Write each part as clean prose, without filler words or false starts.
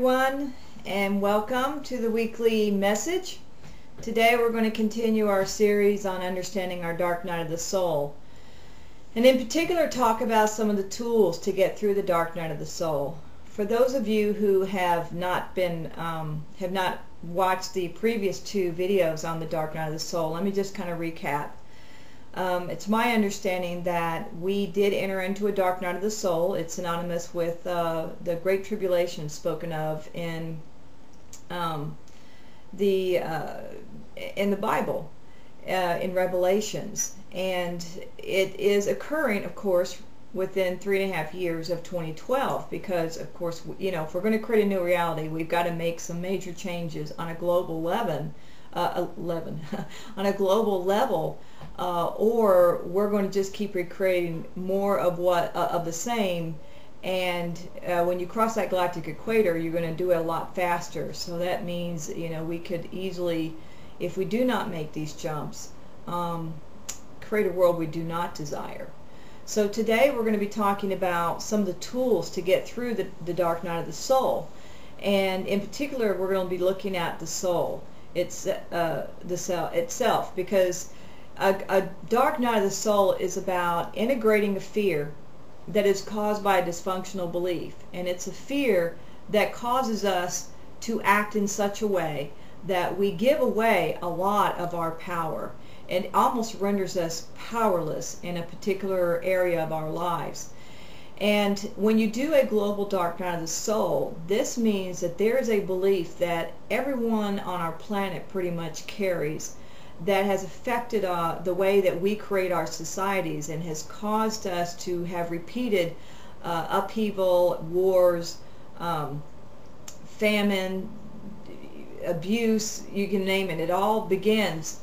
everyone, and welcome to the weekly message. Today we're going to continue our series on understanding our dark night of the soul, and in particular talk about some of the tools to get through the dark night of the soul. For those of you who have not watched the previous two videos on the dark night of the soul, let me just kind of recap. It's my understanding that we did enter into a dark night of the soul. It's synonymous with the Great Tribulation spoken of in the Bible, in Revelations, and it is occurring, of course, within 3.5 years of 2012, because, of course, you know, if we're going to create a new reality, we've got to make some major changes on a global level. On a global level, or we're going to just keep recreating more of of the same, and when you cross that galactic equator, you're going to do it a lot faster. So that means, you know, we could easily, if we do not make these jumps, create a world we do not desire. So today we're going to be talking about some of the tools to get through the dark night of the soul, and in particular we're going to be looking at the soul. It's the cell itself, because a dark night of the soul is about integrating a fear that is caused by a dysfunctional belief, and it's a fear that causes us to act in such a way that we give away a lot of our power and almost renders us powerless in a particular area of our lives. And when you do a global dark night of the soul, this means that there is a belief that everyone on our planet pretty much carries that has affected the way that we create our societies, and has caused us to have repeated upheaval, wars, famine, abuse, you can name it. It all begins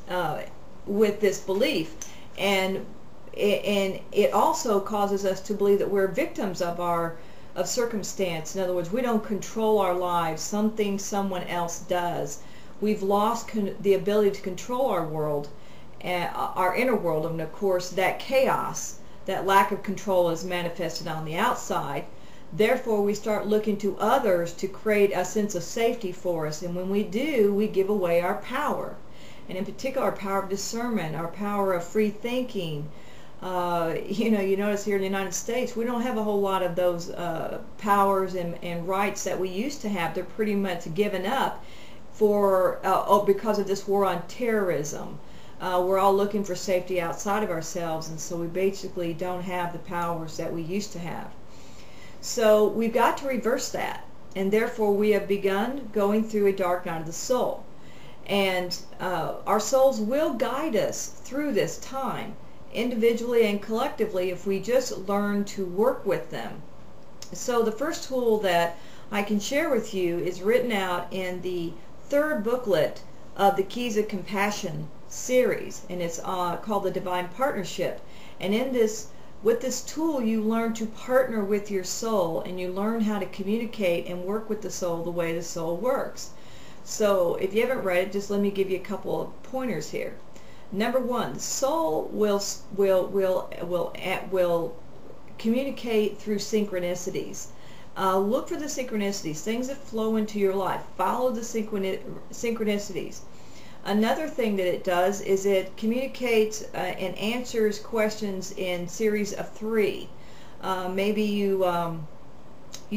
with this belief, and it also causes us to believe that we're victims of circumstance. In other words, we don't control our lives. Something someone else does. We've lost the ability to control our world, our inner world, and of course that chaos, that lack of control is manifested on the outside. Therefore we start looking to others to create a sense of safety for us, and when we do, we give away our power, and in particular our power of discernment, our power of free thinking. You know, you notice here in the United States, we don't have a whole lot of those powers and rights that we used to have. They're pretty much given up because of this war on terrorism. We're all looking for safety outside of ourselves, and so we basically don't have the powers that we used to have. So we've got to reverse that, and therefore we have begun going through a dark night of the soul. And our souls will guide us through this time, individually and collectively, if we just learn to work with them. So the first tool that I can share with you is written out in the third booklet of the Keys of Compassion series, and it's called the Divine Partnership. And with this tool, you learn to partner with your soul, and you learn how to communicate and work with the soul the way the soul works. So if you haven't read it, just let me give you a couple of pointers here. Number one, the soul will communicate through synchronicities. Look for the synchronicities, things that flow into your life. Follow the synchronicities. Another thing that it does is it communicates and answers questions in series of 3. Maybe you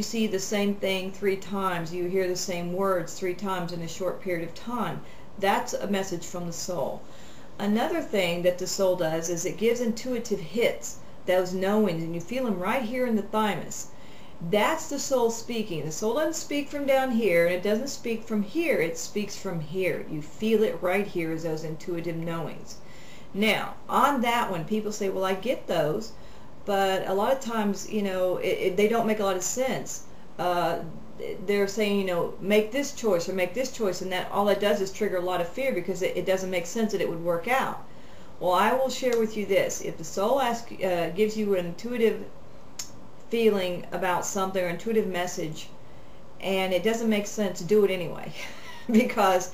see the same thing 3 times. You hear the same words 3 times in a short period of time. That's a message from the soul. Another thing that the soul does is it gives intuitive hits, those knowings, and you feel them right here in the thymus. That's the soul speaking. The soul doesn't speak from down here, and it doesn't speak from here. It speaks from here. You feel it right here as those intuitive knowings. Now, on that one, people say, well, I get those, but a lot of times, you know, they don't make a lot of sense. They're saying, you know, make this choice or make this choice, and that all it does is trigger a lot of fear, because it doesn't make sense that it would work out. Well, I will share with you this. If the soul gives you an intuitive feeling about something or intuitive message, and it doesn't make sense, do it anyway, because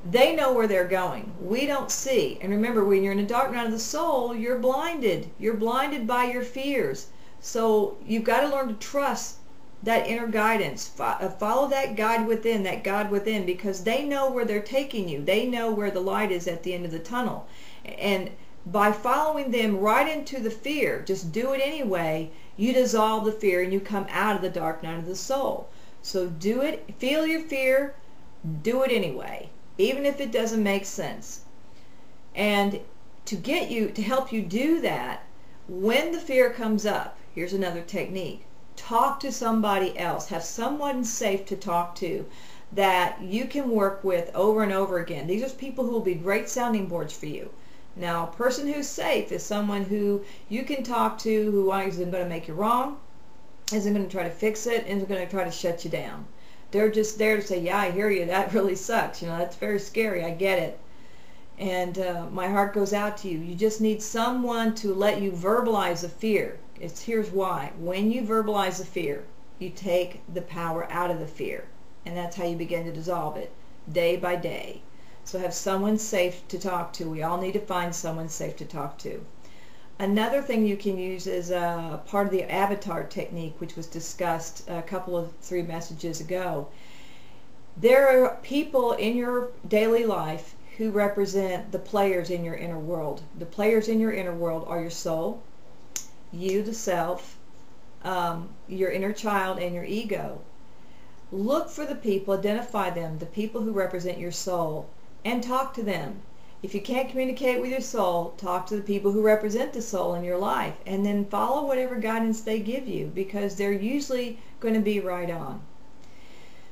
they know where they're going. We don't see. And remember, when you're in the dark night of the soul, you're blinded. You're blinded by your fears. So you've got to learn to trust that inner guidance. Follow that guide within, that God within, because they know where they're taking you. They know where the light is at the end of the tunnel. And by following them right into the fear, just do it anyway, you dissolve the fear and you come out of the dark night of the soul. So do it, feel your fear, do it anyway, even if it doesn't make sense. And to help you do that, when the fear comes up, here's another technique. Talk to somebody else. Have someone safe to talk to that you can work with over and over again. These are people who will be great sounding boards for you. Now, a person who's safe is someone who you can talk to, who isn't going to make you wrong, isn't going to try to fix it, isn't going to try to shut you down. They're just there to say, yeah, I hear you, that really sucks. You know, that's very scary, I get it. And my heart goes out to you. You just need someone to let you verbalize the fear. Here's why. When you verbalize the fear, you take the power out of the fear. And that's how you begin to dissolve it, day by day. So have someone safe to talk to. We all need to find someone safe to talk to. Another thing you can use is part of the avatar technique, which was discussed a couple of 3 messages ago. There are people in your daily life who represent the players in your inner world. The players in your inner world are your soul, you, the self, your inner child, and your ego. Look for the people, identify them, the people who represent your soul, and talk to them. If you can't communicate with your soul, talk to the people who represent the soul in your life, and then follow whatever guidance they give you, because they're usually going to be right on.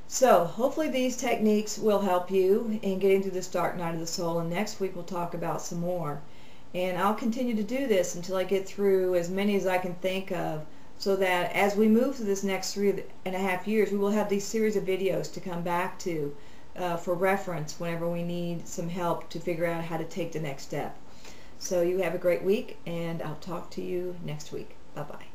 So hopefully these techniques will help you in getting through this dark night of the soul, and next week we'll talk about some more. And I'll continue to do this until I get through as many as I can think of, so that as we move through this next 3.5 years, we will have these series of videos to come back to for reference whenever we need some help to figure out how to take the next step. So you have a great week, and I'll talk to you next week. Bye-bye.